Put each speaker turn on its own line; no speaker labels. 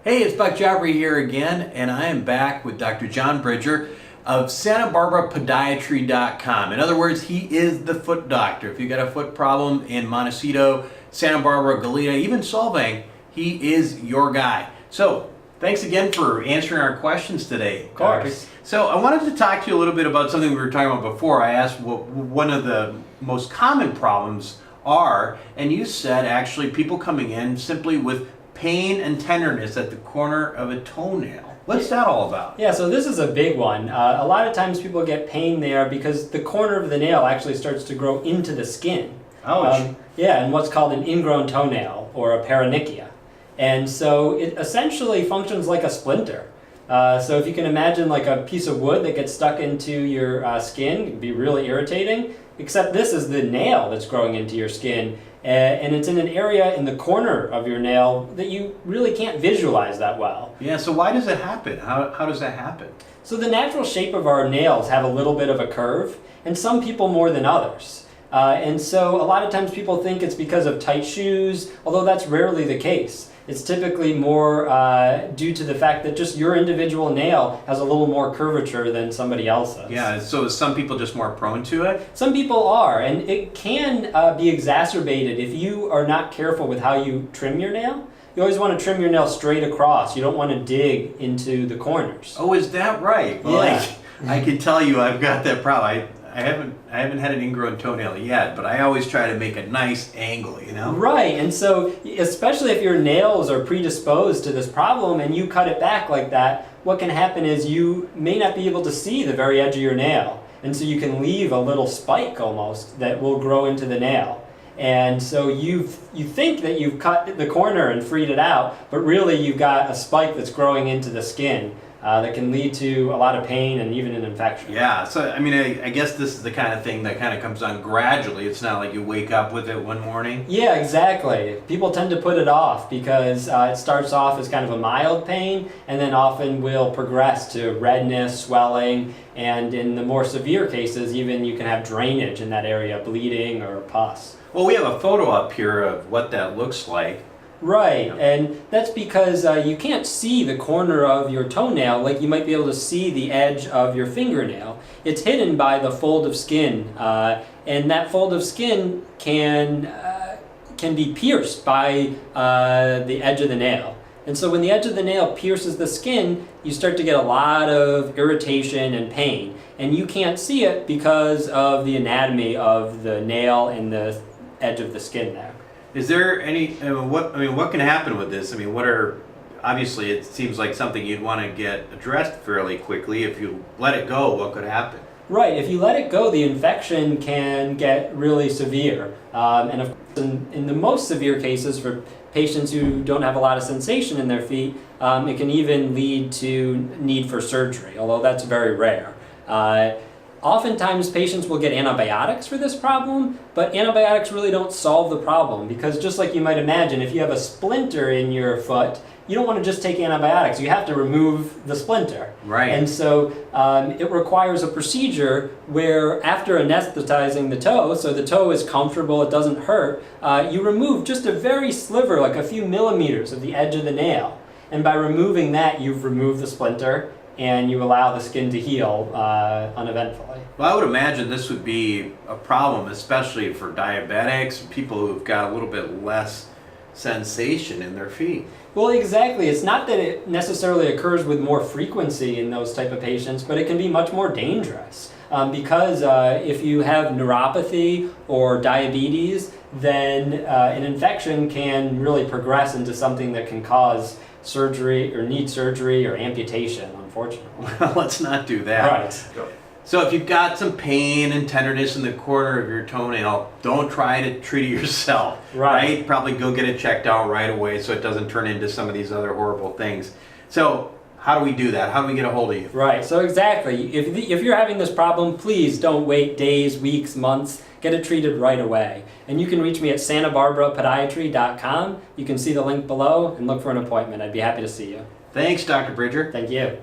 Hey, it's Buck Joffrey here again, and I am back with Dr. John Bridger of Santa Barbara Podiatry.com. In other words, he is the foot doctor. If you've got a foot problem in Montecito, Santa Barbara, Goleta, even Solvang, he is your guy. So, thanks again for answering our questions today.
Of course.
So, I wanted to talk to you a little bit about something we were talking about before. I asked what one of the most common problems are, and you said actually people coming in simply with pain and tenderness at the corner of a toenail. What's that all about?
Yeah, so this is a big one. A lot of times people get pain there because the corner of the nail actually starts to grow into the skin.
Ouch.
Yeah, and what's called an ingrown toenail or a paronychia. And so it essentially functions like a splinter. So if you can imagine like a piece of wood that gets stuck into your skin, it can be really irritating, except this is the nail that's growing into your skin. And it's in an area in the corner of your nail that you really can't visualize that well.
Yeah, so why does it happen? How does that happen?
So the natural shape of our nails have a little bit of a curve, and some people more than others. And so a lot of times people think it's because of tight shoes, although that's rarely the case. It's typically more due to the fact that just your individual nail has a little more curvature than somebody else's.
Yeah, so is some people just more prone to it?
Some people are, and it can be exacerbated if you are not careful with how you trim your nail. You always want to trim your nail straight across. You don't want to dig into the corners.
Oh, is that right? Well,
Yeah.
I can tell you I've got that problem. I haven't had an ingrown toenail yet, but I always try to make a nice angle, you know?
Right, and so especially if your nails are predisposed to this problem and you cut it back like that, what can happen is you may not be able to see the very edge of your nail. And so you can leave a little spike almost that will grow into the nail. And so you think that you've cut the corner and freed it out, but really you've got a spike that's growing into the skin. That can lead to a lot of pain and even an infection.
Yeah, so I mean, I guess this is the kind of thing that kind of comes on gradually. It's not like you wake up with it one morning.
Yeah, exactly. People tend to put it off because it starts off as kind of a mild pain and then often will progress to redness, swelling, and in the more severe cases, even you can have drainage in that area, bleeding or pus.
Well, we have a photo up here of what that looks like.
Right, and that's because you can't see the corner of your toenail like you might be able to see the edge of your fingernail. It's hidden by the fold of skin, and that fold of skin can be pierced by the edge of the nail. And so when the edge of the nail pierces the skin, you start to get a lot of irritation and pain. And you can't see it because of the anatomy of the nail and the edge of the skin there.
Is there any, what can happen with this? I mean, obviously it seems like something you'd want to get addressed fairly quickly. If you let it go, what could happen?
Right, if you let it go, the infection can get really severe. And of course, in the most severe cases for patients who don't have a lot of sensation in their feet, it can even lead to need for surgery, although that's very rare. Oftentimes patients will get antibiotics for this problem, but antibiotics really don't solve the problem because just like you might imagine, if you have a splinter in your foot, you don't want to just take antibiotics. You have to remove the splinter.
Right.
And so it requires a procedure where after anesthetizing the toe, so the toe is comfortable, it doesn't hurt, you remove just a very sliver, like a few millimeters of the edge of the nail. And by removing that, you've removed the splinter and you allow the skin to heal uneventfully.
Well, I would imagine this would be a problem, especially for diabetics, people who've got a little bit less sensation in their feet.
Well, exactly. It's not that it necessarily occurs with more frequency in those type of patients, but it can be much more dangerous. Because if you have neuropathy or diabetes, then an infection can really progress into something that can cause surgery or need surgery or amputation, unfortunately.
Well, let's not do that.
Right.
So if you've got some pain and tenderness in the corner of your toenail, don't try to treat it yourself.
Right.
Probably go get it checked out right away so it doesn't turn into some of these other horrible things. So how do we do that? How do we get a hold of you?
Right, so exactly. If you're having this problem, please don't wait days, weeks, months. Get it treated right away. And you can reach me at santabarbarapodiatry.com. You can see the link below and look for an appointment. I'd be happy to see you.
Thanks, Dr. Bridger.
Thank you.